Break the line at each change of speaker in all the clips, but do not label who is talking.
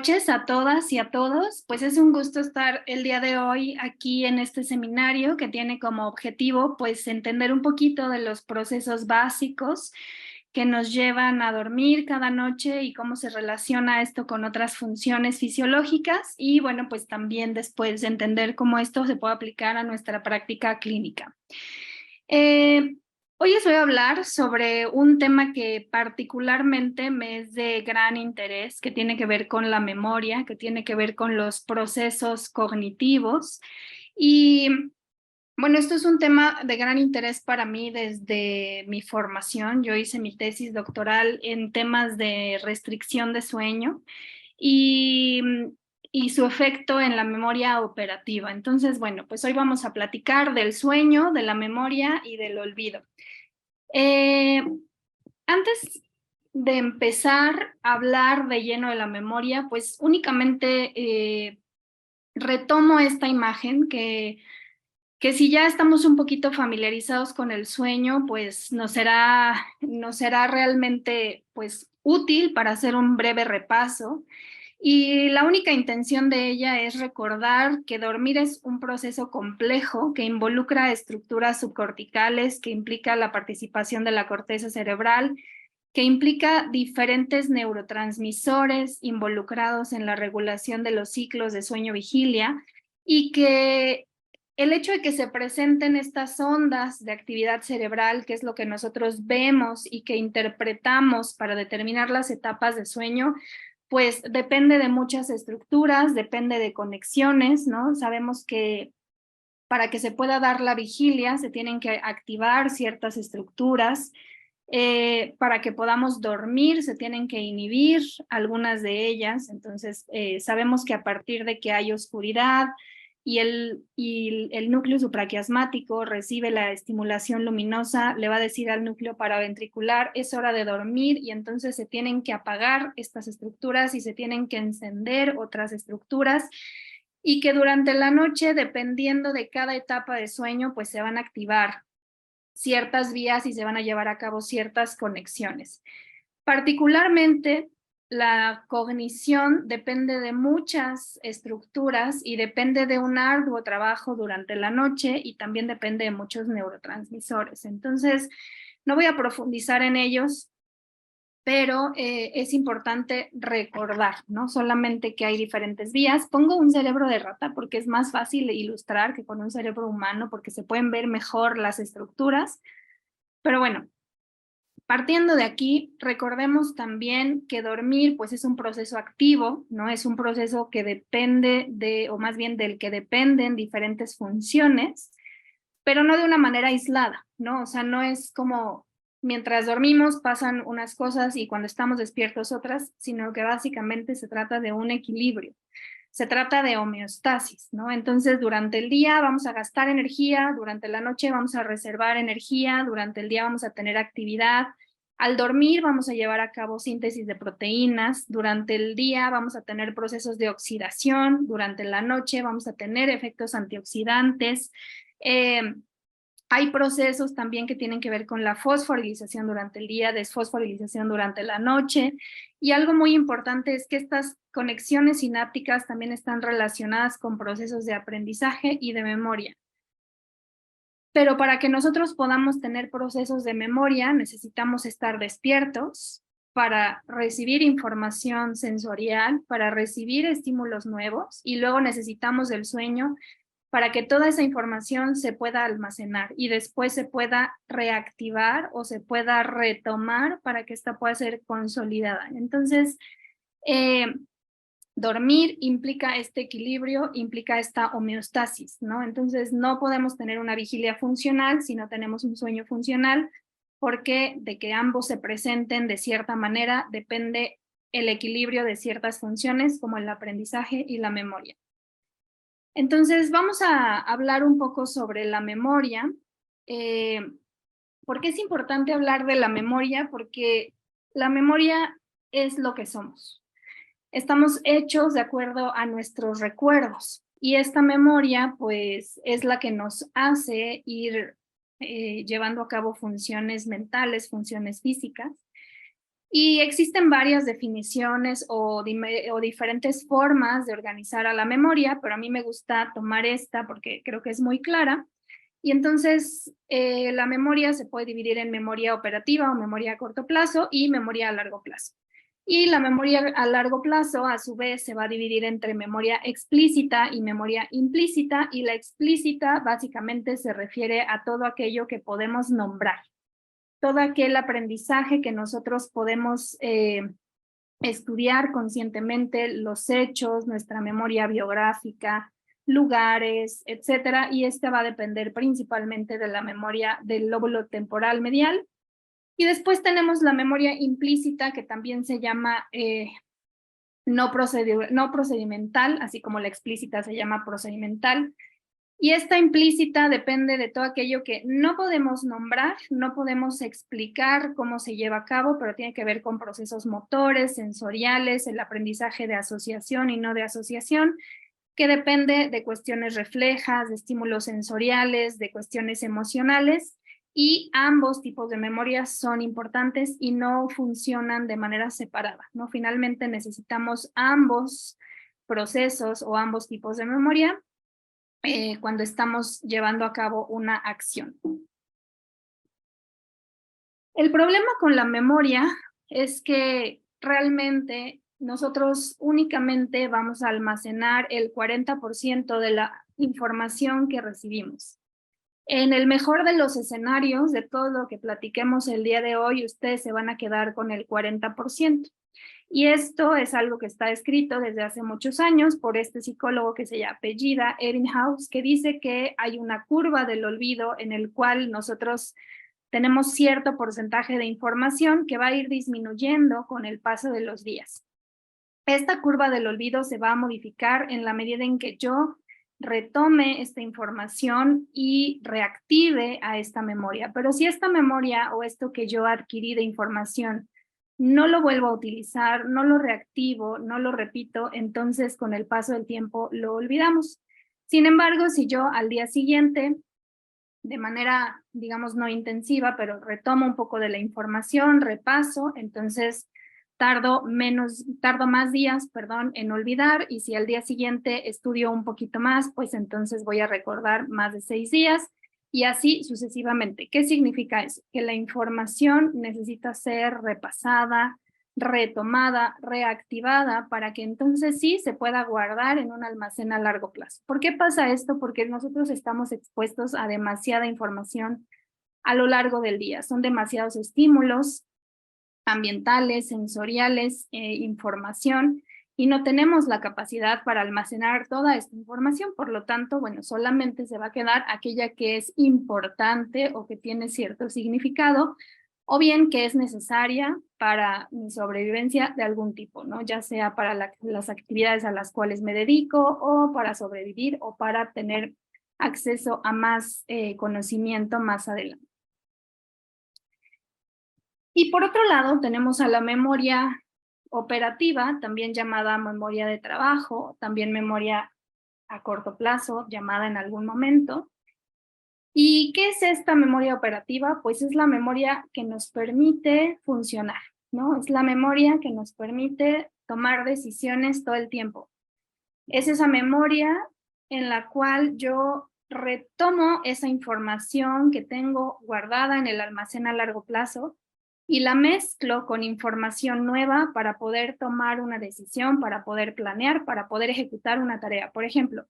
noches a todas y a todos. Pues es un gusto estar el día de hoy aquí en este seminario que tiene como objetivo pues entender un poquito de los procesos básicos que nos llevan a dormir cada noche y cómo se relaciona esto con otras funciones fisiológicas y bueno, pues también después de entender cómo esto se puede aplicar a nuestra práctica clínica. Hoy les voy a hablar sobre un tema que particularmente me es de gran interés, que tiene que ver con la memoria, que tiene que ver con los procesos cognitivos. Y bueno, esto es un tema de gran interés para mí desde mi formación. Yo hice mi tesis doctoral en temas de restricción de sueño y, y su efecto en la memoria operativa. Entonces, bueno, pues hoy vamos a platicar del sueño, de la memoria y del olvido. Antes de empezar a hablar de lleno de la memoria, pues únicamente retomo esta imagen que si ya estamos un poquito familiarizados con el sueño, pues nos será realmente pues útil para hacer un breve repaso. Y la única intención de ella es recordar que dormir es un proceso complejo que involucra estructuras subcorticales, que implica la participación de la corteza cerebral, que implica diferentes neurotransmisores involucrados en la regulación de los ciclos de sueño-vigilia y que el hecho de que se presenten estas ondas de actividad cerebral, que es lo que nosotros vemos y que interpretamos para determinar las etapas de sueño, pues depende de muchas estructuras, depende de conexiones, ¿no? Sabemos que para que se pueda dar la vigilia se tienen que activar ciertas estructuras, para que podamos dormir se tienen que inhibir algunas de ellas, entonces sabemos que a partir de que hay oscuridad y el núcleo supraquiasmático recibe la estimulación luminosa, le va a decir al núcleo paraventricular, es hora de dormir, y entonces se tienen que apagar estas estructuras y se tienen que encender otras estructuras, y que durante la noche, dependiendo de cada etapa de sueño, pues se van a activar ciertas vías y se van a llevar a cabo ciertas conexiones. Particularmente, la cognición depende de muchas estructuras y depende de un arduo trabajo durante la noche y también depende de muchos neurotransmisores. Entonces, no voy a profundizar en ellos, pero es importante recordar, ¿no? Solamente que hay diferentes vías. Pongo un cerebro de rata porque es más fácil de ilustrar que con un cerebro humano, porque se pueden ver mejor las estructuras. Pero bueno, partiendo de aquí, recordemos también que dormir pues es un proceso activo, ¿no? Es un proceso que depende de, o más bien del que dependen diferentes funciones, pero no de una manera aislada, ¿no? O sea, no es como mientras dormimos pasan unas cosas y cuando estamos despiertos otras, sino que básicamente se trata de un equilibrio. Se trata de homeostasis, ¿no? Entonces, durante el día vamos a gastar energía, durante la noche vamos a reservar energía, durante el día vamos a tener actividad, al dormir vamos a llevar a cabo síntesis de proteínas, durante el día vamos a tener procesos de oxidación, durante la noche vamos a tener efectos antioxidantes. Hay procesos también que tienen que ver con la fosforilización durante el día, desfosforilización durante la noche. Y algo muy importante es que estas conexiones sinápticas también están relacionadas con procesos de aprendizaje y de memoria. Pero para que nosotros podamos tener procesos de memoria, necesitamos estar despiertos para recibir información sensorial, para recibir estímulos nuevos, y luego necesitamos del sueño para que toda esa información se pueda almacenar y después se pueda reactivar o se pueda retomar para que esta pueda ser consolidada. Entonces, dormir implica este equilibrio, implica esta homeostasis, ¿no? Entonces, no podemos tener una vigilia funcional si no tenemos un sueño funcional, porque de que ambos se presenten de cierta manera depende el equilibrio de ciertas funciones como el aprendizaje y la memoria. Entonces, vamos a hablar un poco sobre la memoria. ¿Por qué es importante hablar de la memoria? Porque la memoria es lo que somos. Estamos hechos de acuerdo a nuestros recuerdos y esta memoria, pues, es la que nos hace ir llevando a cabo funciones mentales, funciones físicas. Y existen varias definiciones o diferentes formas de organizar a la memoria, pero a mí me gusta tomar esta porque creo que es muy clara. Y entonces la memoria se puede dividir en memoria operativa o memoria a corto plazo y memoria a largo plazo. Y la memoria a largo plazo, a su vez, se va a dividir entre memoria explícita y memoria implícita, y la explícita básicamente se refiere a todo aquello que podemos nombrar, todo aquel aprendizaje que nosotros podemos estudiar conscientemente, los hechos, nuestra memoria biográfica, lugares, etcétera, y esta va a depender principalmente de la memoria del lóbulo temporal medial. Y después tenemos la memoria implícita, que también se llama no procedimental, así como la explícita se llama procedimental. Y esta implícita depende de todo aquello que no podemos nombrar, no podemos explicar cómo se lleva a cabo, pero tiene que ver con procesos motores, sensoriales, el aprendizaje de asociación y no de asociación, que depende de cuestiones reflejas, de estímulos sensoriales, de cuestiones emocionales, y ambos tipos de memorias son importantes y no funcionan de manera separada, ¿no? Finalmente necesitamos ambos procesos o ambos tipos de memoria cuando estamos llevando a cabo una acción. El problema con la memoria es que realmente nosotros únicamente vamos a almacenar el 40% de la información que recibimos. En el mejor de los escenarios, de todo lo que platiquemos el día de hoy, ustedes se van a quedar con el 40%. Y esto es algo que está escrito desde hace muchos años por este psicólogo que se apellida Ebbinghaus, que dice que hay una curva del olvido en el cual nosotros tenemos cierto porcentaje de información que va a ir disminuyendo con el paso de los días. Esta curva del olvido se va a modificar en la medida en que yo retome esta información y reactive a esta memoria. Pero si esta memoria o esto que yo adquirí de información no lo vuelvo a utilizar, no lo reactivo, no lo repito, entonces con el paso del tiempo lo olvidamos. Sin embargo, si yo al día siguiente, de manera, digamos, no intensiva, pero retomo un poco de la información, repaso, entonces tardo más días, en olvidar, y si al día siguiente estudio un poquito más, pues entonces voy a recordar más de 6 días, y así sucesivamente. ¿Qué significa eso? Que la información necesita ser repasada, retomada, reactivada, para que entonces sí se pueda guardar en un almacén a largo plazo. ¿Por qué pasa esto? Porque nosotros estamos expuestos a demasiada información a lo largo del día. Son demasiados estímulos ambientales, sensoriales, información, y no tenemos la capacidad para almacenar toda esta información. Por lo tanto, bueno, solamente se va a quedar aquella que es importante o que tiene cierto significado, o bien que es necesaria para mi sobrevivencia de algún tipo, ¿no? Ya sea para las actividades a las cuales me dedico, o para sobrevivir, o para tener acceso a más conocimiento más adelante. Y por otro lado, tenemos a la memoria operativa, también llamada memoria de trabajo, también memoria a corto plazo, llamada en algún momento. ¿Y qué es esta memoria operativa? Pues es la memoria que nos permite funcionar, ¿no? Es la memoria que nos permite tomar decisiones todo el tiempo. Es esa memoria en la cual yo retomo esa información que tengo guardada en el almacén a largo plazo y la mezclo con información nueva para poder tomar una decisión, para poder planear, para poder ejecutar una tarea. Por ejemplo,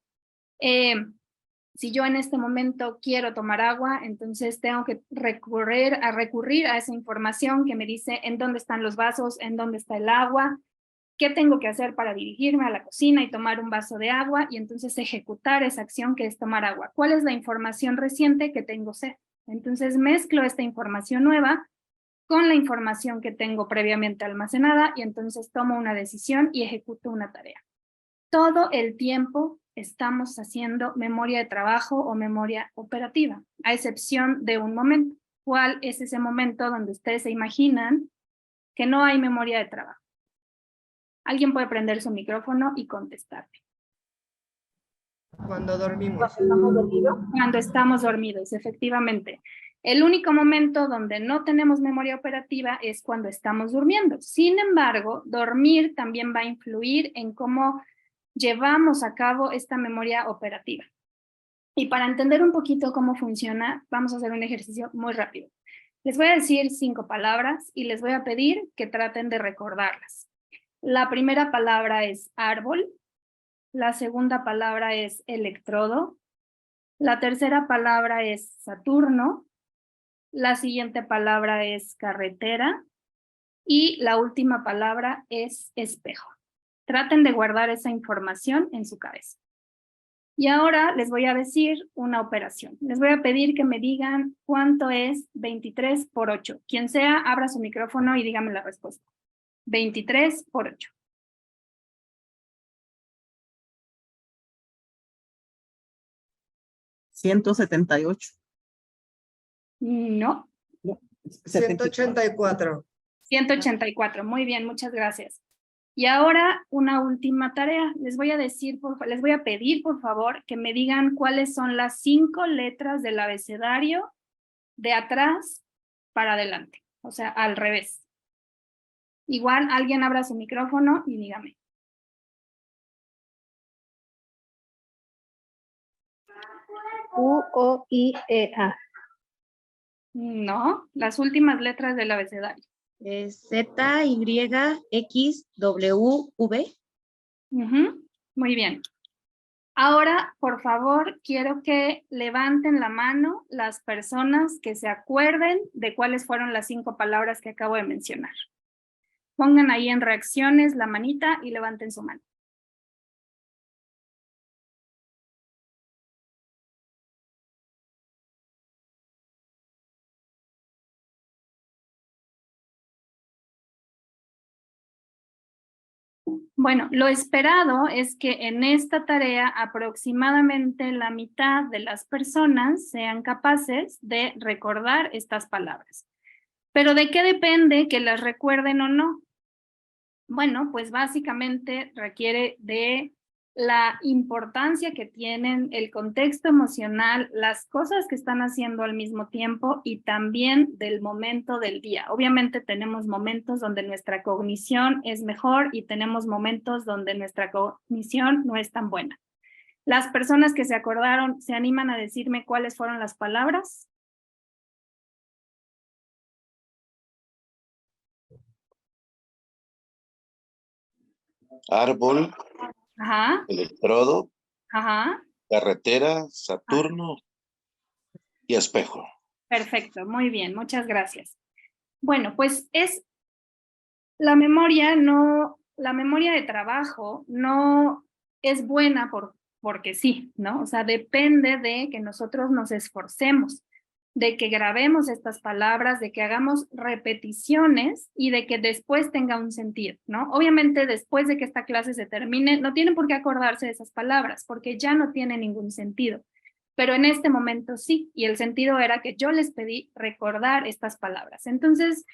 si yo en este momento quiero tomar agua, entonces tengo que recurrir a esa información que me dice en dónde están los vasos, en dónde está el agua, qué tengo que hacer para dirigirme a la cocina y tomar un vaso de agua, y entonces ejecutar esa acción que es tomar agua. ¿Cuál es la información reciente que tengo sed? Entonces mezclo esta información nueva con la información que tengo previamente almacenada, y entonces tomo una decisión y ejecuto una tarea. Todo el tiempo estamos haciendo memoria de trabajo o memoria operativa, a excepción de un momento. ¿Cuál es ese momento donde ustedes se imaginan que no hay memoria de trabajo? Alguien puede prender su micrófono y contestarme.
Cuando dormimos.
Cuando estamos dormidos, efectivamente. El único momento donde no tenemos memoria operativa es cuando estamos durmiendo. Sin embargo, dormir también va a influir en cómo llevamos a cabo esta memoria operativa. Y para entender un poquito cómo funciona, vamos a hacer un ejercicio muy rápido. Les voy a decir 5 palabras y les voy a pedir que traten de recordarlas. La primera palabra es árbol, la segunda palabra es electrodo, la tercera palabra es Saturno, la siguiente palabra es carretera y la última palabra es espejo. Traten de guardar esa información en su cabeza. Y ahora les voy a decir una operación. Les voy a pedir que me digan cuánto es 23 por 8. Quien sea, abra su micrófono y dígame la respuesta. 23 por 8.
¿178?
No.
184.
184. Muy bien, muchas gracias. Y ahora una última tarea. Les voy a pedir, por favor, que me digan cuáles son las 5 letras del abecedario de atrás para adelante, o sea, al revés. Igual alguien abra su micrófono y dígame.
U-O-I-E-A.
No, las últimas letras del abecedario.
Z-Y-X-W-V.
Muy bien. Ahora, por favor, quiero que levanten la mano las personas que se acuerden de cuáles fueron las 5 palabras que acabo de mencionar. Pongan ahí en reacciones la manita y levanten su mano. Bueno, lo esperado es que en esta tarea aproximadamente la mitad de las personas sean capaces de recordar estas palabras. ¿Pero de qué depende que las recuerden o no? Bueno, pues básicamente requiere de la importancia que tienen, el contexto emocional, las cosas que están haciendo al mismo tiempo y también del momento del día. Obviamente tenemos momentos donde nuestra cognición es mejor y tenemos momentos donde nuestra cognición no es tan buena. Las personas que se acordaron, ¿se animan a decirme cuáles fueron las palabras?
Árbol,
Ajá,
electrodo,
ajá.
carretera, Saturno y espejo.
Perfecto, muy bien, muchas gracias. Bueno, pues la memoria de trabajo no es buena porque sí, ¿no? O sea, depende de que nosotros nos esforcemos, de que grabemos estas palabras, de que hagamos repeticiones y de que después tenga un sentido, ¿no? Obviamente después de que esta clase se termine, no tienen por qué acordarse de esas palabras porque ya no tiene ningún sentido. Pero en este momento sí, y el sentido era que yo les pedí recordar estas palabras. Entonces,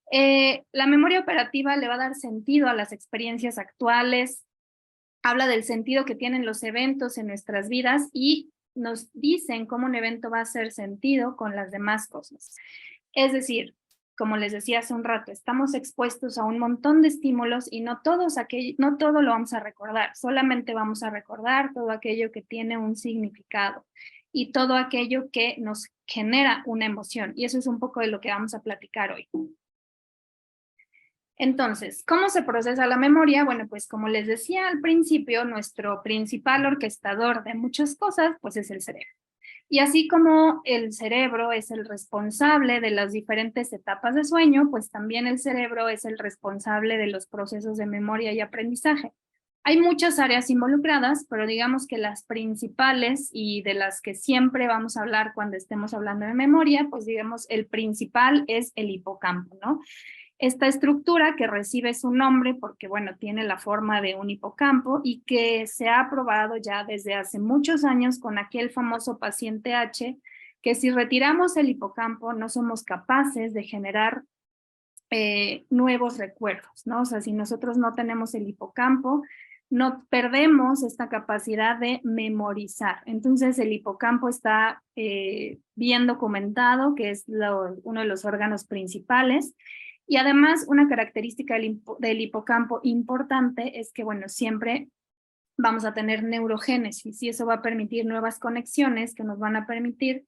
la memoria operativa le va a dar sentido a las experiencias actuales, habla del sentido que tienen los eventos en nuestras vidas y nos dicen cómo un evento va a hacer sentido con las demás cosas. Es decir, como les decía hace un rato, estamos expuestos a un montón de estímulos y no todo lo vamos a recordar, solamente vamos a recordar todo aquello que tiene un significado y todo aquello que nos genera una emoción. Y eso es un poco de lo que vamos a platicar hoy. Entonces, ¿cómo se procesa la memoria? Bueno, pues como les decía al principio, nuestro principal orquestador de muchas cosas, pues es el cerebro. Y así como el cerebro es el responsable de las diferentes etapas de sueño, pues también el cerebro es el responsable de los procesos de memoria y aprendizaje. Hay muchas áreas involucradas, pero digamos que las principales y de las que siempre vamos a hablar cuando estemos hablando de memoria, pues digamos el principal es el hipocampo, ¿no? Esta estructura que recibe su nombre porque, bueno, tiene la forma de un hipocampo y que se ha probado ya desde hace muchos años con aquel famoso paciente H, que si retiramos el hipocampo no somos capaces de generar nuevos recuerdos, ¿no? O sea, si nosotros no tenemos el hipocampo, no perdemos esta capacidad de memorizar. Entonces el hipocampo está bien documentado, que es uno de los órganos principales. Y además una característica del hipocampo importante es que, bueno, siempre vamos a tener neurogénesis y eso va a permitir nuevas conexiones que nos van a permitir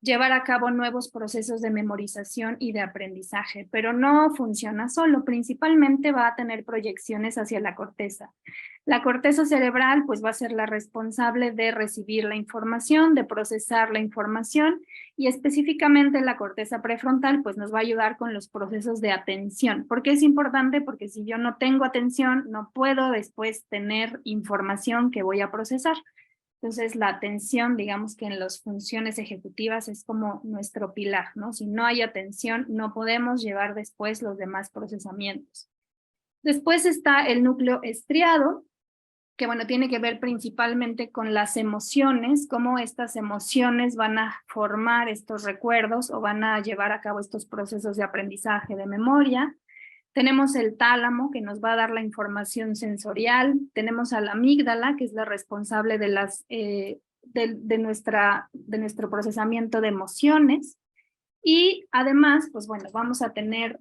llevar a cabo nuevos procesos de memorización y de aprendizaje, pero no funciona solo, principalmente va a tener proyecciones hacia la corteza. La corteza cerebral pues va a ser la responsable de recibir la información, de procesar la información y específicamente la corteza prefrontal pues nos va a ayudar con los procesos de atención. ¿Por qué es importante? Porque si yo no tengo atención, no puedo después tener información que voy a procesar. Entonces, la atención, digamos que en las funciones ejecutivas es como nuestro pilar, ¿no? Si no hay atención, no podemos llevar después los demás procesamientos. Después está el núcleo estriado, que bueno, tiene que ver principalmente con las emociones, cómo estas emociones van a formar estos recuerdos o van a llevar a cabo estos procesos de aprendizaje, de memoria. Tenemos el tálamo, que nos va a dar la información sensorial. Tenemos a la amígdala, que es la responsable de nuestro procesamiento de emociones. Y además, pues bueno, vamos a tener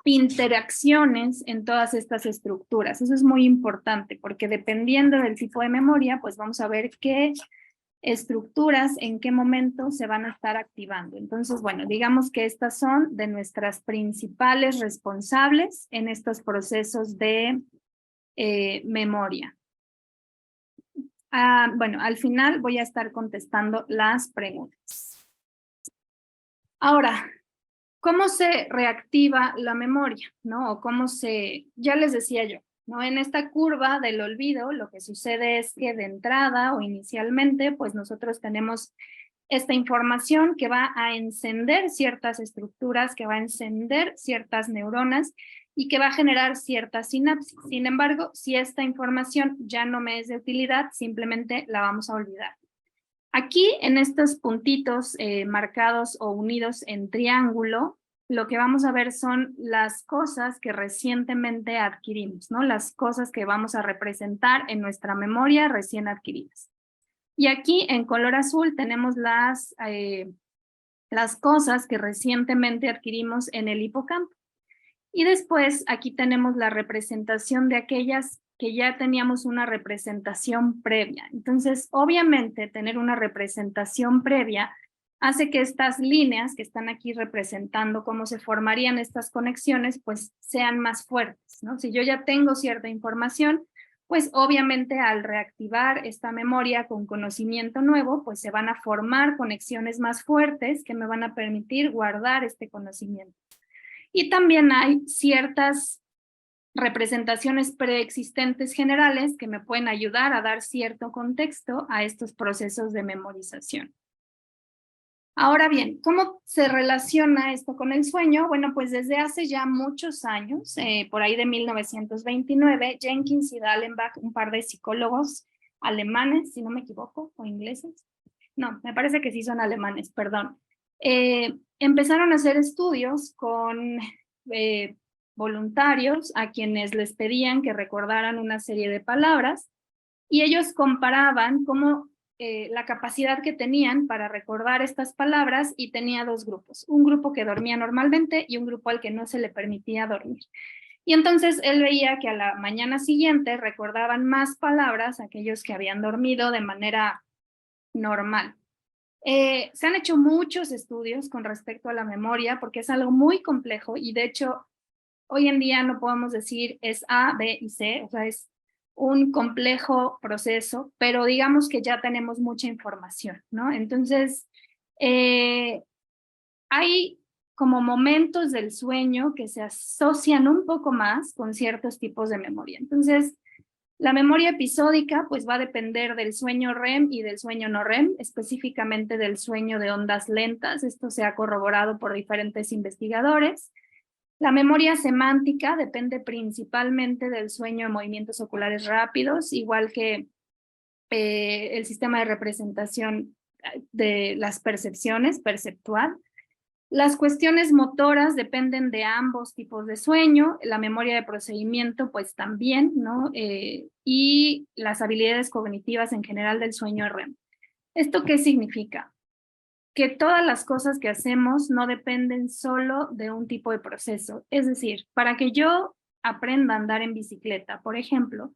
interacciones en todas estas estructuras. Eso es muy importante, porque dependiendo del tipo de memoria, pues vamos a ver qué estructuras, en qué momento se van a estar activando. Entonces, bueno, digamos que estas son de nuestras principales responsables en estos procesos de memoria. Bueno, al final voy a estar contestando las preguntas. Ahora, ¿cómo se reactiva la memoria? ¿No? O cómo ya les decía yo, ¿no? En esta curva del olvido, lo que sucede es que de entrada o inicialmente, pues nosotros tenemos esta información que va a encender ciertas estructuras, que va a encender ciertas neuronas y que va a generar ciertas sinapsis. Sin embargo, si esta información ya no me es de utilidad, simplemente la vamos a olvidar. Aquí, en estos puntitos marcados o unidos en triángulo, lo que vamos a ver son las cosas que recientemente adquirimos, ¿no? Las cosas que vamos a representar en nuestra memoria recién adquiridas. Y aquí, en color azul, tenemos las cosas que recientemente adquirimos en el hipocampo. Y después, aquí tenemos la representación de aquellas que ya teníamos una representación previa. Entonces, obviamente, tener una representación previa hace que estas líneas que están aquí representando cómo se formarían estas conexiones, pues sean más fuertes, ¿no? Si yo ya tengo cierta información, pues obviamente al reactivar esta memoria con conocimiento nuevo, pues se van a formar conexiones más fuertes que me van a permitir guardar este conocimiento. Y también hay ciertas representaciones preexistentes generales que me pueden ayudar a dar cierto contexto a estos procesos de memorización. Ahora bien, ¿cómo se relaciona esto con el sueño? Bueno, pues desde hace ya muchos años, por ahí de 1929, Jenkins y Dallenbach, un par de psicólogos alemanes, si no me equivoco, o ingleses. No, me parece que sí son alemanes, perdón. Empezaron a hacer estudios con voluntarios a quienes les pedían que recordaran una serie de palabras y ellos comparaban cómo la capacidad que tenían para recordar estas palabras y tenía dos grupos, un grupo que dormía normalmente y un grupo al que no se le permitía dormir. Y entonces él veía que a la mañana siguiente recordaban más palabras aquellos que habían dormido de manera normal. Se han hecho muchos estudios con respecto a la memoria porque es algo muy complejo y de hecho hoy en día no podemos decir es A, B y C, o sea, es un complejo proceso, pero digamos que ya tenemos mucha información, ¿no? Entonces, hay como momentos del sueño que se asocian un poco más con ciertos tipos de memoria. Entonces, la memoria episódica pues va a depender del sueño REM y del sueño no REM, específicamente del sueño de ondas lentas. Esto se ha corroborado por diferentes investigadores. La memoria semántica depende principalmente del sueño de movimientos oculares rápidos, igual que el sistema de representación de las percepciones, perceptual. Las cuestiones motoras dependen de ambos tipos de sueño, la memoria de procedimiento pues también, ¿no? Y las habilidades cognitivas en general del sueño REM. ¿Esto qué significa? Que todas las cosas que hacemos no dependen solo de un tipo de proceso. Es decir, para que yo aprenda a andar en bicicleta, por ejemplo,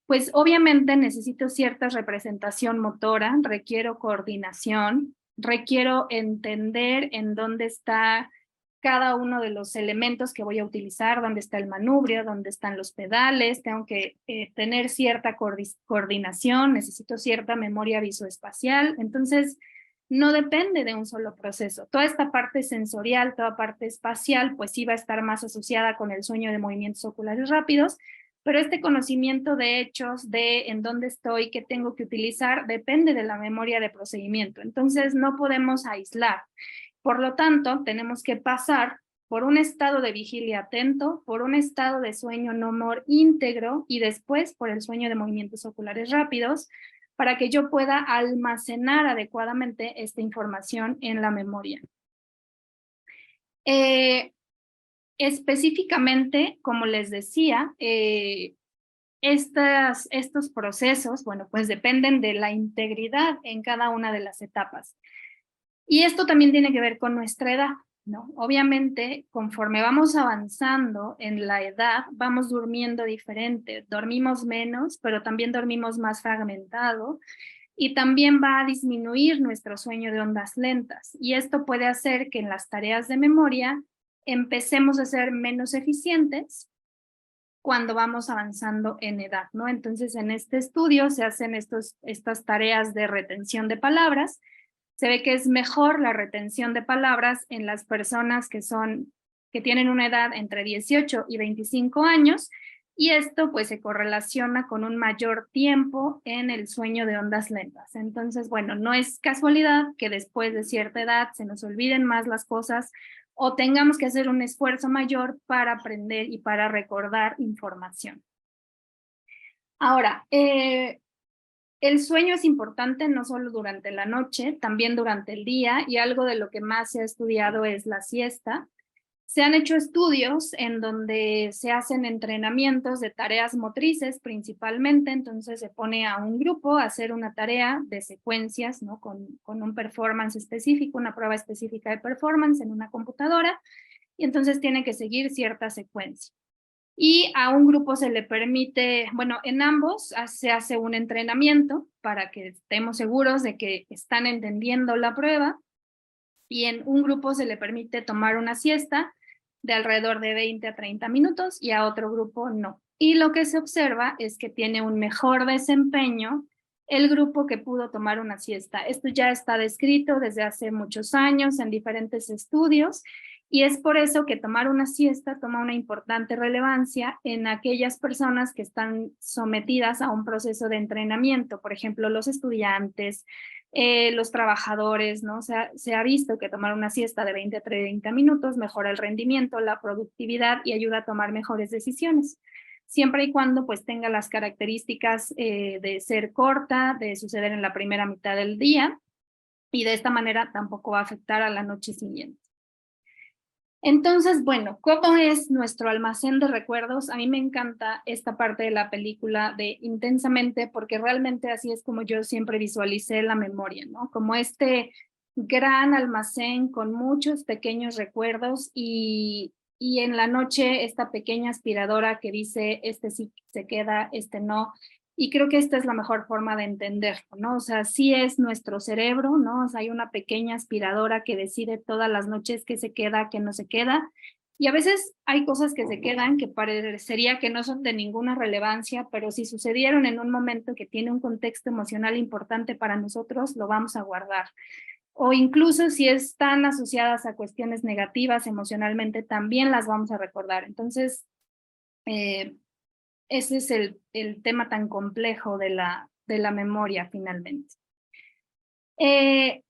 pues obviamente necesito cierta representación motora, requiero coordinación, requiero entender en dónde está cada uno de los elementos que voy a utilizar, dónde está el manubrio, dónde están los pedales, tengo que tener cierta coordinación, necesito cierta memoria visoespacial, entonces no depende de un solo proceso. Toda esta parte sensorial, toda parte espacial, pues sí va a estar más asociada con el sueño de movimientos oculares rápidos, pero este conocimiento de hechos, de en dónde estoy, qué tengo que utilizar, depende de la memoria de procedimiento. Entonces no podemos aislar. Por lo tanto, tenemos que pasar por un estado de vigilia atento, por un estado de sueño no more íntegro y después por el sueño de movimientos oculares rápidos para que yo pueda almacenar adecuadamente esta información en la memoria. Específicamente, como les decía, estos procesos, bueno, pues dependen de la integridad en cada una de las etapas. Y esto también tiene que ver con nuestra edad, ¿no? Obviamente, conforme vamos avanzando en la edad, vamos durmiendo diferente. Dormimos menos, pero también dormimos más fragmentado y también va a disminuir nuestro sueño de ondas lentas. Y esto puede hacer que en las tareas de memoria empecemos a ser menos eficientes cuando vamos avanzando en edad, ¿no? Entonces, en este estudio se hacen estas tareas de retención de palabras. Se ve que es mejor la retención de palabras en las personas que tienen una edad entre 18 y 25 años, y esto pues se correlaciona con un mayor tiempo en el sueño de ondas lentas. Entonces, bueno, no es casualidad que después de cierta edad se nos olviden más las cosas o tengamos que hacer un esfuerzo mayor para aprender y para recordar información. Ahora, el sueño es importante no solo durante la noche, también durante el día, y algo de lo que más se ha estudiado es la siesta. Se han hecho estudios en donde se hacen entrenamientos de tareas motrices principalmente, entonces se pone a un grupo a hacer una tarea de secuencias, ¿no? Con un performance específico, una prueba específica de performance en una computadora, y entonces tiene que seguir cierta secuencia. Y a un grupo se le permite, bueno, en ambos se hace un entrenamiento para que estemos seguros de que están entendiendo la prueba, y en un grupo se le permite tomar una siesta de alrededor de 20 a 30 minutos y a otro grupo no. Y lo que se observa es que tiene un mejor desempeño el grupo que pudo tomar una siesta. Esto ya está descrito desde hace muchos años en diferentes estudios, y es por eso que tomar una siesta toma una importante relevancia en aquellas personas que están sometidas a un proceso de entrenamiento, por ejemplo, los estudiantes, los trabajadores, ¿no? Se ha visto que tomar una siesta de 20 a 30 minutos mejora el rendimiento, la productividad y ayuda a tomar mejores decisiones, siempre y cuando pues tenga las características de ser corta, de suceder en la primera mitad del día, y de esta manera tampoco va a afectar a la noche siguiente. Entonces, bueno, ¿cómo es nuestro almacén de recuerdos? A mí me encanta esta parte de la película de Intensamente, porque realmente así es como yo siempre visualicé la memoria, ¿no? Como este gran almacén con muchos pequeños recuerdos y en la noche esta pequeña aspiradora que dice, este sí se queda, este no. Y creo que esta es la mejor forma de entenderlo, ¿no? O sea, sí es nuestro cerebro, ¿no? O sea, hay una pequeña aspiradora que decide todas las noches qué se queda, qué no se queda. Y a veces hay cosas que se quedan que parecería que no son de ninguna relevancia, pero si sucedieron en un momento que tiene un contexto emocional importante para nosotros, lo vamos a guardar. O incluso si están asociadas a cuestiones negativas emocionalmente, también las vamos a recordar. Entonces, ese es el tema tan complejo de la memoria finalmente.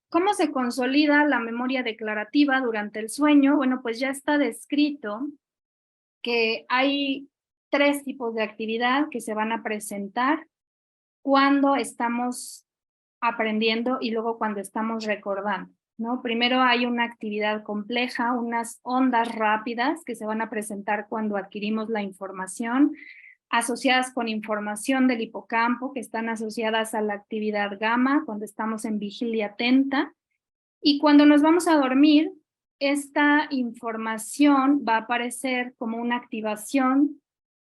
¿Cómo se consolida la memoria declarativa durante el sueño? Bueno, pues ya está descrito que hay 3 tipos de actividad que se van a presentar cuando estamos aprendiendo y luego cuando estamos recordando. ¿no? Primero hay una actividad compleja, unas ondas rápidas que se van a presentar cuando adquirimos la información, asociadas con información del hipocampo, que están asociadas a la actividad gamma, cuando estamos en vigilia atenta. Y cuando nos vamos a dormir, esta información va a aparecer como una activación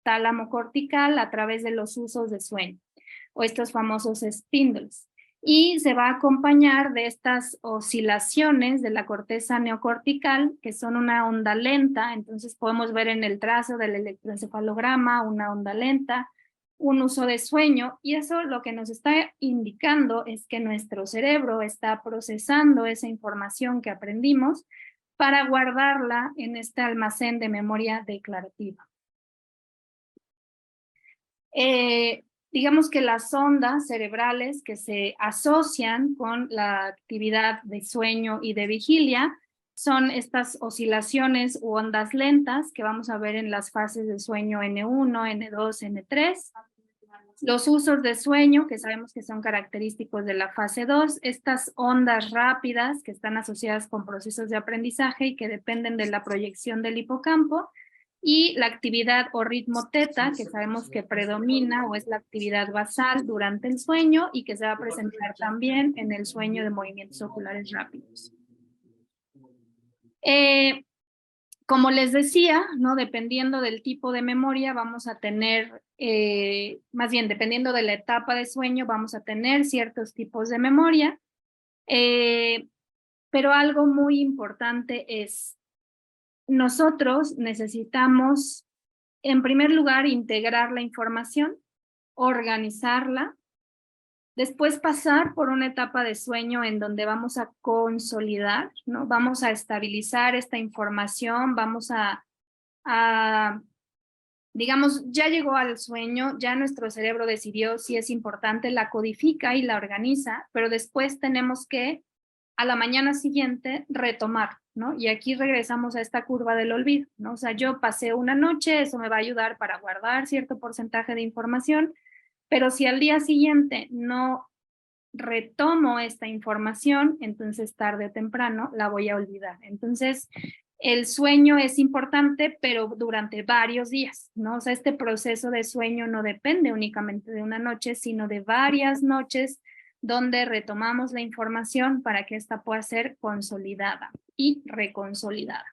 tálamo-cortical a través de los usos de sueño, o estos famosos spindles. Y se va a acompañar de estas oscilaciones de la corteza neocortical, que son una onda lenta. Entonces podemos ver en el trazo del electroencefalograma una onda lenta, un uso de sueño, y eso lo que nos está indicando es que nuestro cerebro está procesando esa información que aprendimos para guardarla en este almacén de memoria declarativa. Digamos que las ondas cerebrales que se asocian con la actividad de sueño y de vigilia son estas oscilaciones u ondas lentas que vamos a ver en las fases de sueño N1, N2, N3. Los usos de sueño, que sabemos que son característicos de la fase 2, estas ondas rápidas que están asociadas con procesos de aprendizaje y que dependen de la proyección del hipocampo, y la actividad o ritmo teta, que sabemos que predomina o es la actividad basal durante el sueño y que se va a presentar también en el sueño de movimientos oculares rápidos. Como les decía, ¿no? Dependiendo del tipo de memoria vamos a tener, más bien dependiendo de la etapa de sueño, vamos a tener ciertos tipos de memoria, pero algo muy importante es, nosotros necesitamos, en primer lugar, integrar la información, organizarla, después pasar por una etapa de sueño en donde vamos a consolidar, ¿no? Vamos a estabilizar esta información, vamos a digamos, ya llegó al sueño, ya nuestro cerebro decidió si es importante, la codifica y la organiza, pero después tenemos que, a la mañana siguiente, retomar, ¿no? Y aquí regresamos a esta curva del olvido, ¿no? O sea, yo pasé una noche, eso me va a ayudar para guardar cierto porcentaje de información, pero si al día siguiente no retomo esta información, entonces tarde o temprano la voy a olvidar. Entonces, el sueño es importante, pero durante varios días, ¿no? O sea, este proceso de sueño no depende únicamente de una noche, sino de varias noches donde retomamos la información para que ésta pueda ser consolidada y reconsolidada.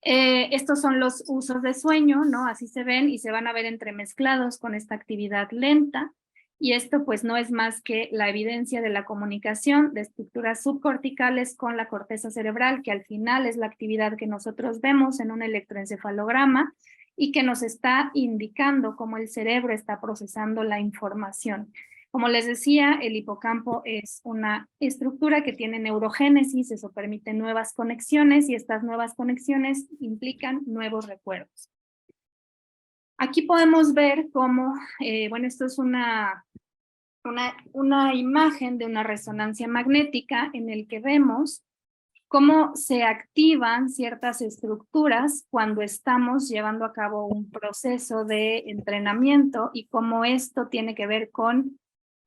Estos son los usos de sueño, ¿no? Así se ven y se van a ver entremezclados con esta actividad lenta. Y esto pues no es más que la evidencia de la comunicación de estructuras subcorticales con la corteza cerebral, que al final es la actividad que nosotros vemos en un electroencefalograma y que nos está indicando cómo el cerebro está procesando la información. Como les decía, el hipocampo es una estructura que tiene neurogénesis, eso permite nuevas conexiones y estas nuevas conexiones implican nuevos recuerdos. Aquí podemos ver cómo, bueno, esto es una imagen de una resonancia magnética en el que vemos cómo se activan ciertas estructuras cuando estamos llevando a cabo un proceso de entrenamiento y cómo esto tiene que ver con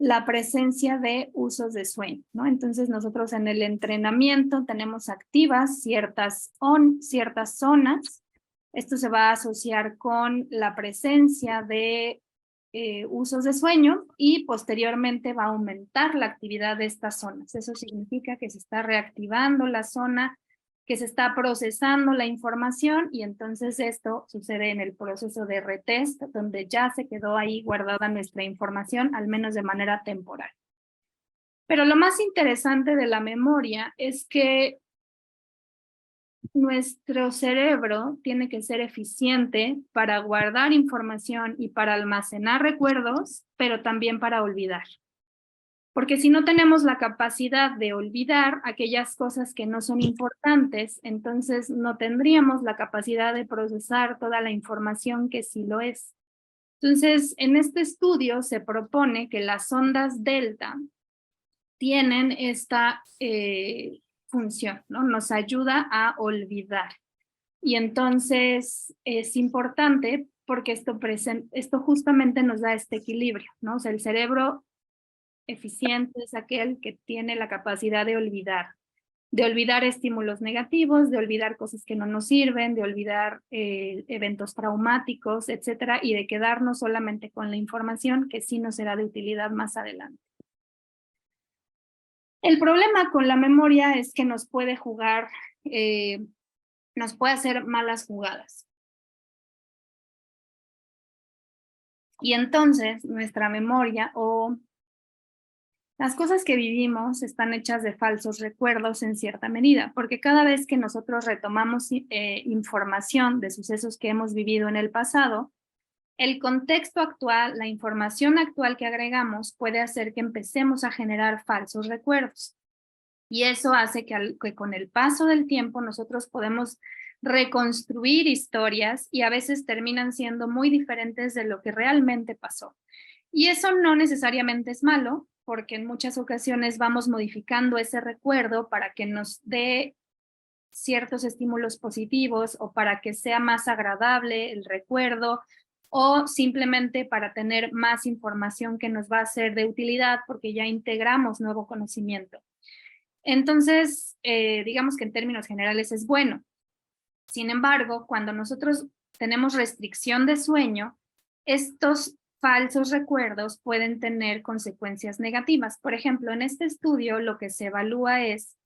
la presencia de usos de sueño, ¿no? Entonces nosotros en el entrenamiento tenemos activas ciertas zonas. Esto se va a asociar con la presencia de usos de sueño y posteriormente va a aumentar la actividad de estas zonas. Eso significa que se está reactivando la zona, que se está procesando la información y entonces esto sucede en el proceso de retest, donde ya se quedó ahí guardada nuestra información, al menos de manera temporal. Pero lo más interesante de la memoria es que nuestro cerebro tiene que ser eficiente para guardar información y para almacenar recuerdos, pero también para olvidar. Porque si no tenemos la capacidad de olvidar aquellas cosas que no son importantes, entonces no tendríamos la capacidad de procesar toda la información que sí lo es. Entonces, en este estudio se propone que las ondas delta tienen esta función, ¿no? Nos ayuda a olvidar. Y entonces es importante porque esto justamente nos da este equilibrio, ¿no? O sea, el cerebro eficiente es aquel que tiene la capacidad de olvidar estímulos negativos, de olvidar cosas que no nos sirven, de olvidar eventos traumáticos, etcétera, y de quedarnos solamente con la información que sí nos será de utilidad más adelante. El problema con la memoria es que nos puede nos puede hacer malas jugadas. Y entonces nuestra memoria o las cosas que vivimos están hechas de falsos recuerdos en cierta medida, porque cada vez que nosotros retomamos información de sucesos que hemos vivido en el pasado, el contexto actual, la información actual que agregamos puede hacer que empecemos a generar falsos recuerdos. Y eso hace que con el paso del tiempo nosotros podemos reconstruir historias y a veces terminan siendo muy diferentes de lo que realmente pasó. Y eso no necesariamente es malo, porque en muchas ocasiones vamos modificando ese recuerdo para que nos dé ciertos estímulos positivos o para que sea más agradable el recuerdo o simplemente para tener más información que nos va a ser de utilidad porque ya integramos nuevo conocimiento. Entonces, digamos que en términos generales es bueno. Sin embargo, cuando nosotros tenemos restricción de sueño, estos falsos recuerdos pueden tener consecuencias negativas. Por ejemplo, en este estudio lo que se evalúa es,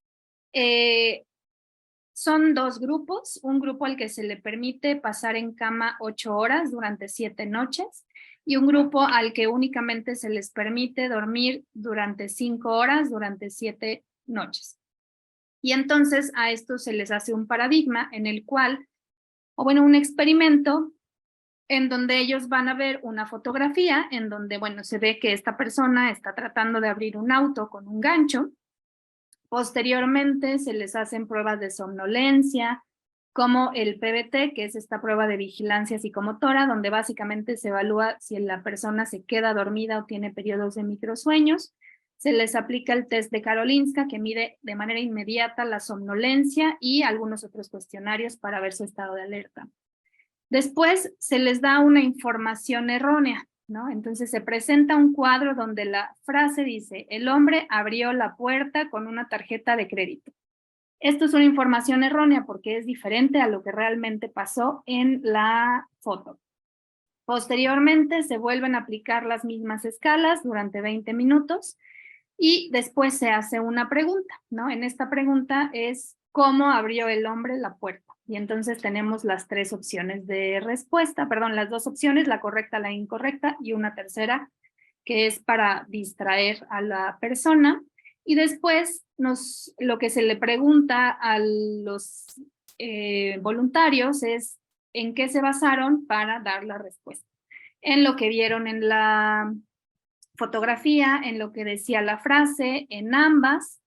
son dos grupos, un grupo al que se le permite pasar en cama 8 horas durante 7 noches y un grupo al que únicamente se les permite dormir durante 5 horas durante 7 noches. Y entonces a esto se les hace un paradigma en el cual, o bueno, un experimento en donde ellos van a ver una fotografía en donde, bueno, se ve que esta persona está tratando de abrir un auto con un gancho. Posteriormente se les hacen pruebas de somnolencia, como el PBT, que es esta prueba de vigilancia psicomotora, donde básicamente se evalúa si la persona se queda dormida o tiene periodos de microsueños. Se les aplica el test de Karolinska, que mide de manera inmediata la somnolencia y algunos otros cuestionarios para ver su estado de alerta. Después se les da una información errónea, ¿no? Entonces se presenta un cuadro donde la frase dice, el hombre abrió la puerta con una tarjeta de crédito. Esto es una información errónea porque es diferente a lo que realmente pasó en la foto. Posteriormente se vuelven a aplicar las mismas escalas durante 20 minutos y después se hace una pregunta, ¿no? En esta pregunta es ¿cómo abrió el hombre la puerta? Y entonces tenemos las 3 opciones de respuesta, perdón, las 2 opciones, la correcta, la incorrecta y una tercera que es para distraer a la persona. Y después lo que se le pregunta a los voluntarios es en qué se basaron para dar la respuesta. En lo que vieron en la fotografía, en lo que decía la frase, en ambas,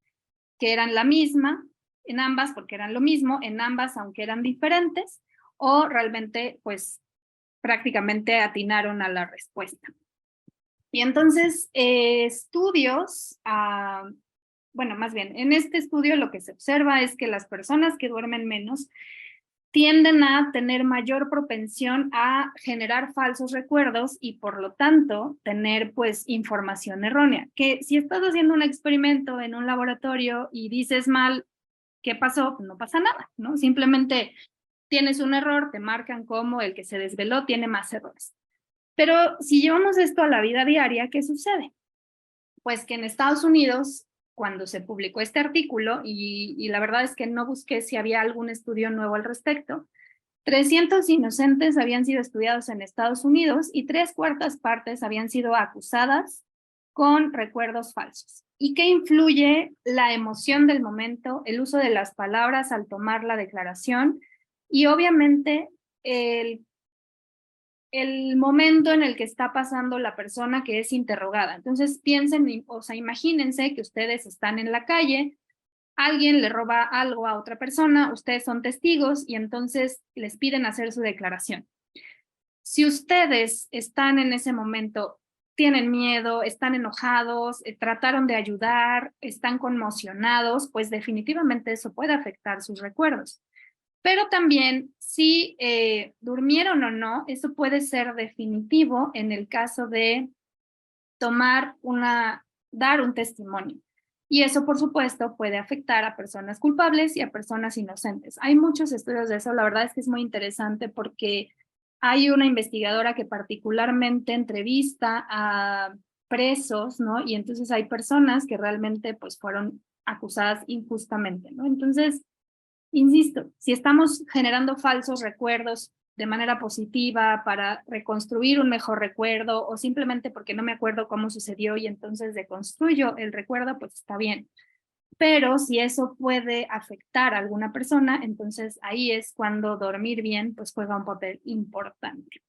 que eran la misma, en ambas porque eran lo mismo, en ambas aunque eran diferentes, o realmente pues prácticamente atinaron a la respuesta. Y entonces estudios, bueno, más bien, en este estudio lo que se observa es que las personas que duermen menos tienden a tener mayor propensión a generar falsos recuerdos y por lo tanto tener pues información errónea. Que si estás haciendo un experimento en un laboratorio y dices mal qué pasó, no pasa nada, ¿no? Simplemente tienes un error, te marcan como el que se desveló tiene más errores. Pero si llevamos esto a la vida diaria, ¿qué sucede? Pues que en Estados Unidos, cuando se publicó este artículo, y la verdad es que no busqué si había algún estudio nuevo al respecto, 300 inocentes habían sido estudiados en Estados Unidos y 3/4 partes habían sido acusadas con recuerdos falsos. ¿Y qué influye? La emoción del momento, el uso de las palabras al tomar la declaración y obviamente el momento en el que está pasando la persona que es interrogada. Entonces piensen, o sea, imagínense que ustedes están en la calle, alguien le roba algo a otra persona, ustedes son testigos y entonces les piden hacer su declaración. Si ustedes están en ese momento, tienen miedo, están enojados, trataron de ayudar, están conmocionados, pues definitivamente eso puede afectar sus recuerdos. Pero también si durmieron o no, eso puede ser definitivo en el caso de tomar una dar un testimonio. Y eso, por supuesto, puede afectar a personas culpables y a personas inocentes. Hay muchos estudios de eso, la verdad es que es muy interesante porque hay una investigadora que particularmente entrevista a presos, ¿no? Y entonces hay personas que realmente pues fueron acusadas injustamente, ¿no? Entonces, insisto, si estamos generando falsos recuerdos de manera positiva para reconstruir un mejor recuerdo o simplemente porque no me acuerdo cómo sucedió y entonces deconstruyo el recuerdo, pues está bien. Pero si eso puede afectar a alguna persona, entonces ahí es cuando dormir bien pues juega un papel importante.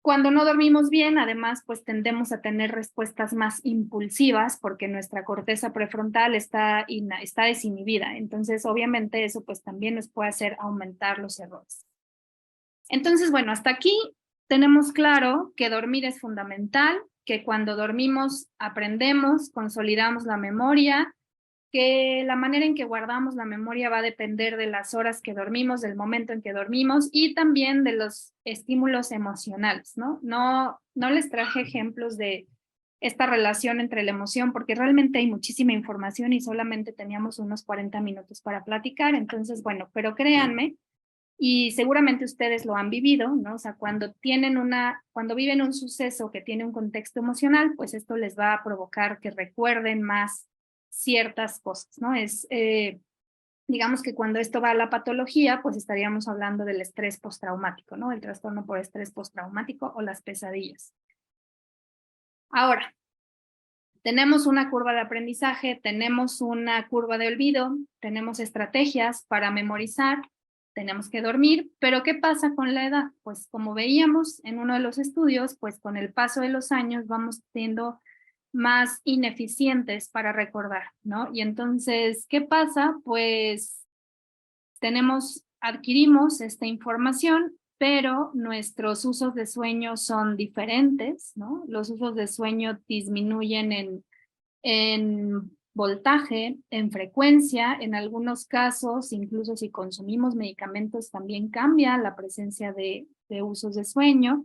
Cuando no dormimos bien, además, pues tendemos a tener respuestas más impulsivas porque nuestra corteza prefrontal está desinhibida. Entonces, obviamente, eso pues también nos puede hacer aumentar los errores. Entonces, bueno, hasta aquí tenemos claro que dormir es fundamental, que cuando dormimos aprendemos, consolidamos la memoria, que la manera en que guardamos la memoria va a depender de las horas que dormimos, del momento en que dormimos y también de los estímulos emocionales, ¿no? No les traje ejemplos de esta relación entre la emoción porque realmente hay muchísima información y solamente teníamos unos 40 minutos para platicar, entonces, bueno, pero créanme, y seguramente ustedes lo han vivido, ¿no? O sea, cuando viven un suceso que tiene un contexto emocional, pues esto les va a provocar que recuerden más ciertas cosas, ¿no? Digamos que cuando esto va a la patología, pues estaríamos hablando del estrés postraumático, ¿no? El trastorno por estrés postraumático o las pesadillas. Ahora, tenemos una curva de aprendizaje, tenemos una curva de olvido, tenemos estrategias para memorizar, tenemos que dormir, pero ¿qué pasa con la edad? Pues como veíamos en uno de los estudios, pues con el paso de los años vamos siendo más ineficientes para recordar, ¿no? Y entonces, ¿qué pasa? Pues adquirimos esta información, pero nuestros usos de sueño son diferentes, ¿no? Los usos de sueño disminuyen en voltaje, en frecuencia, en algunos casos, incluso si consumimos medicamentos, también cambia la presencia de usos de sueño.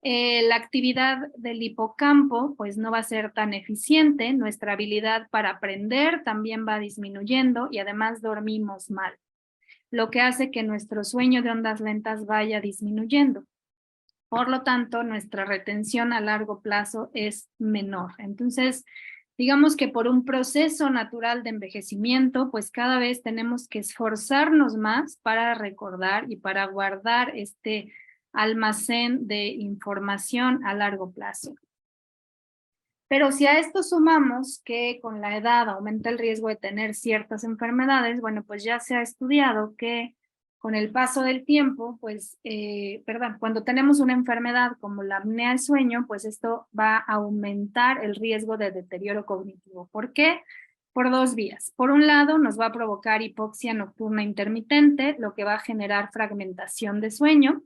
La actividad del hipocampo pues no va a ser tan eficiente, nuestra habilidad para aprender también va disminuyendo y además dormimos mal, lo que hace que nuestro sueño de ondas lentas vaya disminuyendo. Por lo tanto, nuestra retención a largo plazo es menor. Entonces, digamos que por un proceso natural de envejecimiento, pues cada vez tenemos que esforzarnos más para recordar y para guardar este almacén de información a largo plazo. Pero si a esto sumamos que con la edad aumenta el riesgo de tener ciertas enfermedades, bueno, pues ya se ha estudiado que con el paso del tiempo, pues, cuando tenemos una enfermedad como la apnea del sueño, pues esto va a aumentar el riesgo de deterioro cognitivo. ¿Por qué? Por dos vías. Por un lado, nos va a provocar hipoxia nocturna intermitente, lo que va a generar fragmentación de sueño.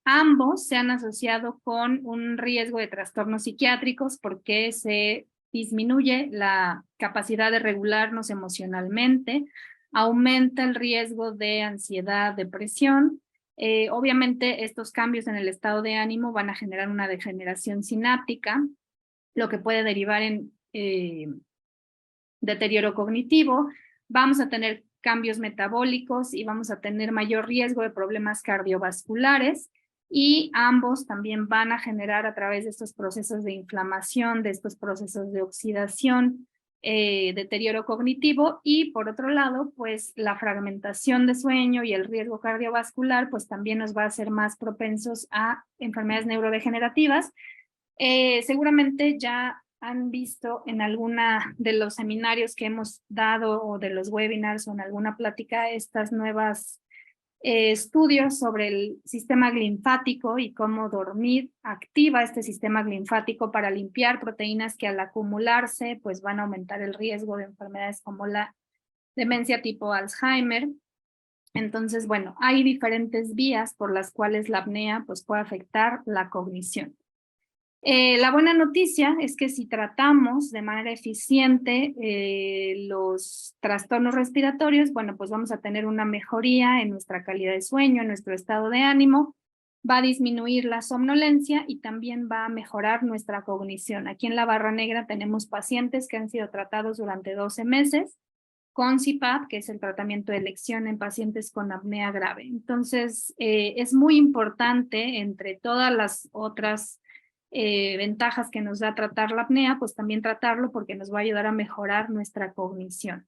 Ambos se han asociado con un riesgo de trastornos psiquiátricos porque se disminuye la capacidad de regularnos emocionalmente, aumenta el riesgo de ansiedad, depresión. Obviamente estos cambios en el estado de ánimo van a generar una degeneración sináptica, lo que puede derivar en deterioro cognitivo. Vamos a tener cambios metabólicos y vamos a tener mayor riesgo de problemas cardiovasculares. Y ambos también van a generar a través de estos procesos de inflamación, de estos procesos de oxidación, deterioro cognitivo y por otro lado, pues la fragmentación de sueño y el riesgo cardiovascular, pues también nos va a hacer más propensos a enfermedades neurodegenerativas. Seguramente ya han visto en alguna de los seminarios que hemos dado o de los webinars o en alguna plática estas nuevas estudios sobre el sistema linfático y cómo dormir activa este sistema linfático para limpiar proteínas que al acumularse pues van a aumentar el riesgo de enfermedades como la demencia tipo Alzheimer. Entonces, bueno, hay diferentes vías por las cuales la apnea pues puede afectar la cognición. La buena noticia es que si tratamos de manera eficiente los trastornos respiratorios, bueno, pues vamos a tener una mejoría en nuestra calidad de sueño, en nuestro estado de ánimo, va a disminuir la somnolencia y también va a mejorar nuestra cognición. Aquí en la barra negra tenemos pacientes que han sido tratados durante 12 meses con CPAP, que es el tratamiento de elección en pacientes con apnea grave. Entonces, es muy importante, entre todas las otras ventajas que nos da tratar la apnea, pues también tratarlo porque nos va a ayudar a mejorar nuestra cognición.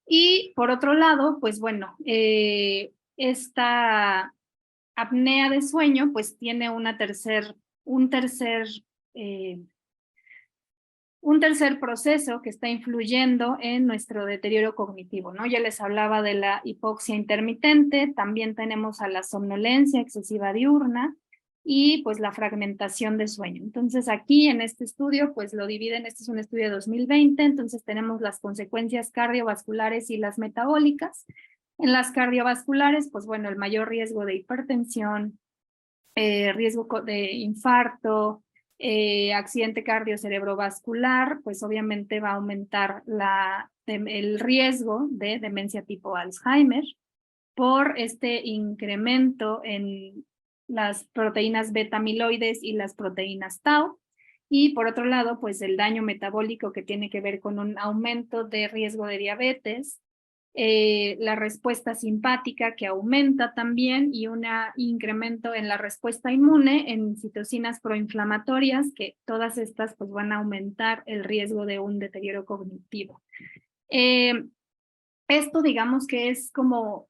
Y por otro lado, pues bueno, esta apnea de sueño pues tiene un tercer proceso que está influyendo en nuestro deterioro cognitivo, ¿no? Ya les hablaba de la hipoxia intermitente, también tenemos a la somnolencia excesiva diurna y pues la fragmentación de sueño. Entonces aquí en este estudio pues lo dividen, este es un estudio de 2020, entonces tenemos las consecuencias cardiovasculares y las metabólicas. En las cardiovasculares, pues bueno, el mayor riesgo de hipertensión, riesgo de infarto, accidente cardiocerebrovascular, pues obviamente va a aumentar el riesgo de demencia tipo Alzheimer por este incremento en las proteínas beta amiloides y las proteínas tau. Y por otro lado, pues el daño metabólico que tiene que ver con un aumento de riesgo de diabetes, la respuesta simpática que aumenta también y un incremento en la respuesta inmune en citocinas proinflamatorias, que todas estas pues van a aumentar el riesgo de un deterioro cognitivo. Esto digamos que es como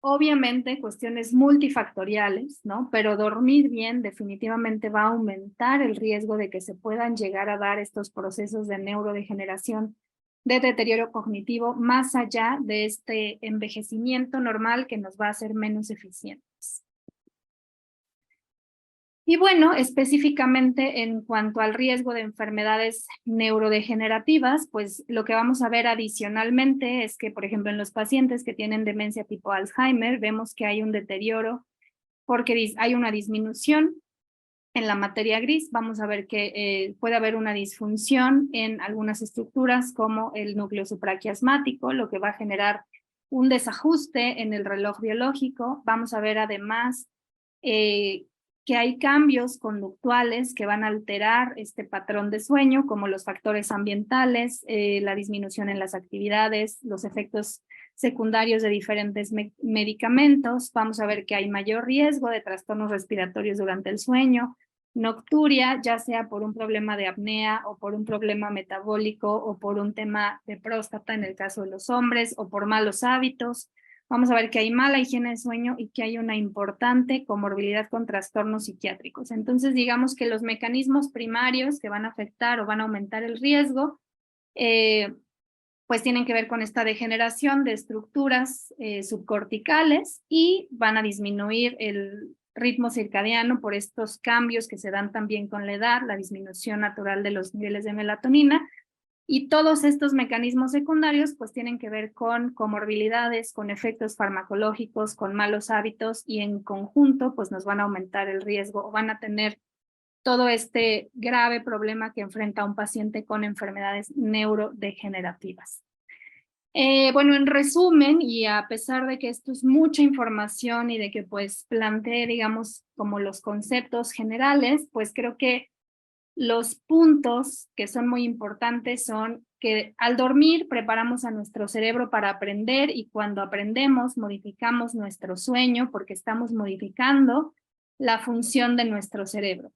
obviamente cuestiones multifactoriales, ¿no? Pero dormir bien definitivamente va a aumentar el riesgo de que se puedan llegar a dar estos procesos de neurodegeneración, de deterioro cognitivo, más allá de este envejecimiento normal que nos va a hacer menos eficientes. Y bueno, específicamente en cuanto al riesgo de enfermedades neurodegenerativas, pues lo que vamos a ver adicionalmente es que, por ejemplo, en los pacientes que tienen demencia tipo Alzheimer, vemos que hay un deterioro porque hay una disminución en la materia gris. Vamos a ver que puede haber una disfunción en algunas estructuras como el núcleo supraquiasmático, lo que va a generar un desajuste en el reloj biológico. Vamos a ver además que hay cambios conductuales que van a alterar este patrón de sueño, como los factores ambientales, la disminución en las actividades, los efectos secundarios de diferentes medicamentos. Vamos a ver que hay mayor riesgo de trastornos respiratorios durante el sueño, nocturia, ya sea por un problema de apnea o por un problema metabólico o por un tema de próstata en el caso de los hombres o por malos hábitos. Vamos a ver que hay mala higiene de sueño y que hay una importante comorbilidad con trastornos psiquiátricos. Entonces, digamos que los mecanismos primarios que van a afectar o van a aumentar el riesgo, pues tienen que ver con esta degeneración de estructuras subcorticales y van a disminuir el ritmo circadiano por estos cambios que se dan también con la edad, la disminución natural de los niveles de melatonina. Y todos estos mecanismos secundarios pues tienen que ver con comorbilidades, con efectos farmacológicos, con malos hábitos y en conjunto pues nos van a aumentar el riesgo o van a tener todo este grave problema que enfrenta un paciente con enfermedades neurodegenerativas. Bueno, en resumen, y a pesar de que esto es mucha información y de que pues planteé, digamos, como los conceptos generales, pues creo que los puntos que son muy importantes son que al dormir preparamos a nuestro cerebro para aprender y cuando aprendemos modificamos nuestro sueño porque estamos modificando la función de nuestro cerebro.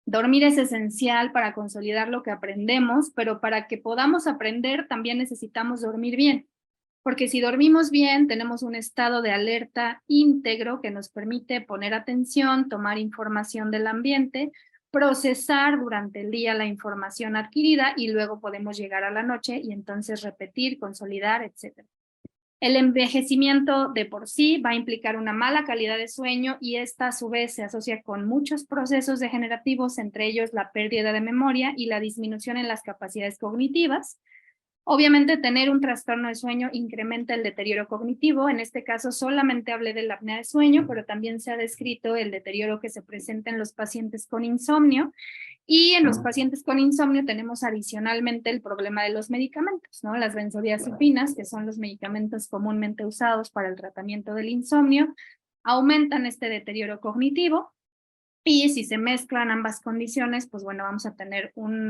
Dormir es esencial para consolidar lo que aprendemos, pero para que podamos aprender también necesitamos dormir bien. Porque si dormimos bien, tenemos un estado de alerta íntegro que nos permite poner atención, tomar información del ambiente, procesar durante el día la información adquirida y luego podemos llegar a la noche y entonces repetir, consolidar, etc. El envejecimiento de por sí va a implicar una mala calidad de sueño y esta a su vez se asocia con muchos procesos degenerativos, entre ellos la pérdida de memoria y la disminución en las capacidades cognitivas. Obviamente tener un trastorno de sueño incrementa el deterioro cognitivo, en este caso solamente hablé de la apnea de sueño, pero también se ha descrito el deterioro que se presenta en los pacientes con insomnio y en los pacientes con insomnio tenemos adicionalmente el problema de los medicamentos, ¿no? Las benzodiazepinas, que son los medicamentos comúnmente usados para el tratamiento del insomnio, aumentan este deterioro cognitivo. Y si se mezclan ambas condiciones, pues bueno, vamos a tener un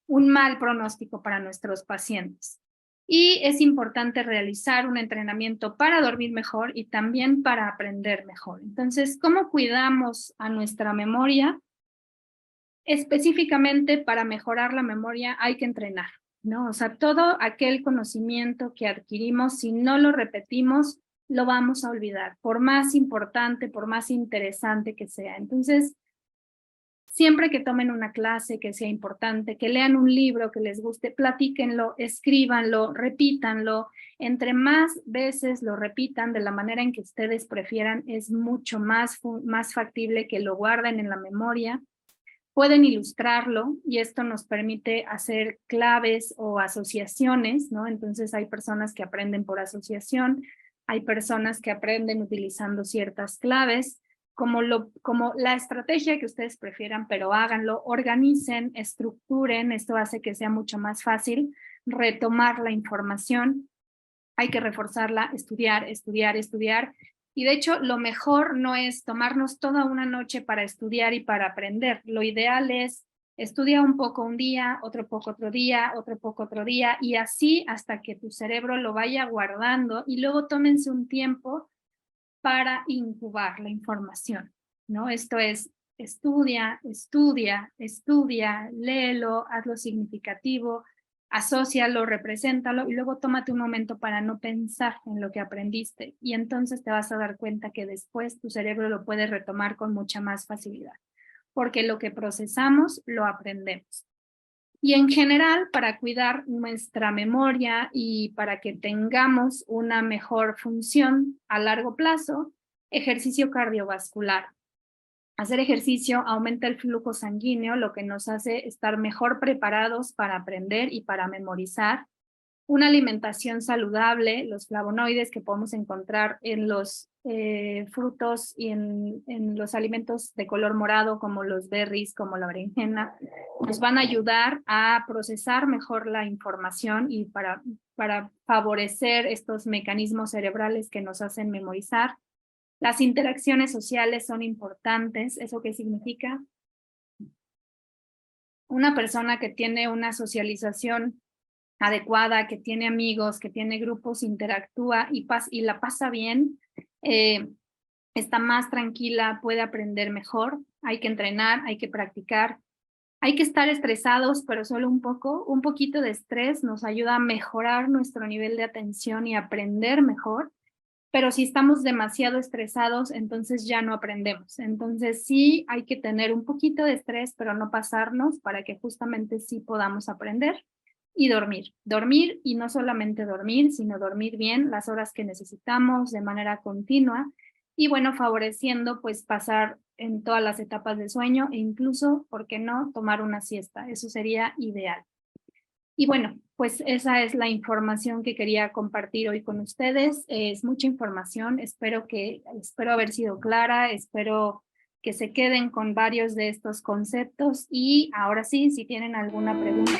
mal pronóstico para nuestros pacientes. Y es importante realizar un entrenamiento para dormir mejor y también para aprender mejor. Entonces, ¿cómo cuidamos a nuestra memoria? Específicamente para mejorar la memoria hay que entrenar, ¿no? O sea, todo aquel conocimiento que adquirimos, si no lo repetimos, lo vamos a olvidar, por más importante, por más interesante que sea. Entonces, siempre que tomen una clase que sea importante, que lean un libro que les guste, platíquenlo, escríbanlo, repítanlo. Entre más veces lo repitan de la manera en que ustedes prefieran, es mucho más factible que lo guarden en la memoria. Pueden ilustrarlo y esto nos permite hacer claves o asociaciones, ¿no? Entonces hay personas que aprenden por asociación, hay personas que aprenden utilizando ciertas claves, como la estrategia que ustedes prefieran, pero háganlo, organicen, estructuren, esto hace que sea mucho más fácil retomar la información. Hay que reforzarla, estudiar, estudiar, estudiar. Y de hecho, lo mejor no es tomarnos toda una noche para estudiar y para aprender. Lo ideal es estudiar un poco un día, otro poco otro día, otro poco otro día, y así hasta que tu cerebro lo vaya guardando y luego tómense un tiempo para incubar la información, ¿no? Esto es, estudia, estudia, estudia, léelo, hazlo significativo, asócialo, represéntalo y luego tómate un momento para no pensar en lo que aprendiste y entonces te vas a dar cuenta que después tu cerebro lo puede retomar con mucha más facilidad, porque lo que procesamos lo aprendemos. Y en general, para cuidar nuestra memoria y para que tengamos una mejor función a largo plazo, ejercicio cardiovascular. Hacer ejercicio aumenta el flujo sanguíneo, lo que nos hace estar mejor preparados para aprender y para memorizar. Una alimentación saludable, los flavonoides que podemos encontrar en los frutos y en los alimentos de color morado como los berries, como la berenjena, nos van a ayudar a procesar mejor la información y para favorecer estos mecanismos cerebrales que nos hacen memorizar. Las interacciones sociales son importantes. ¿Eso qué significa? Una persona que tiene una socialización adecuada, que tiene amigos, que tiene grupos, interactúa y la pasa bien, está más tranquila, puede aprender mejor. Hay que entrenar, hay que practicar, hay que estar estresados, pero solo un poquito de estrés nos ayuda a mejorar nuestro nivel de atención y aprender mejor. Pero si estamos demasiado estresados, entonces ya no aprendemos. Entonces sí hay que tener un poquito de estrés, pero no pasarnos para que justamente sí podamos aprender. Y dormir. Dormir y no solamente dormir, sino dormir bien las horas que necesitamos de manera continua. Y bueno, favoreciendo pues pasar en todas las etapas de sueño e incluso, ¿por qué no?, tomar una siesta. Eso sería ideal. Y bueno, pues esa es la información que quería compartir hoy con ustedes. Es mucha información, espero haber sido clara, espero que se queden con varios de estos conceptos y ahora sí, si tienen alguna pregunta.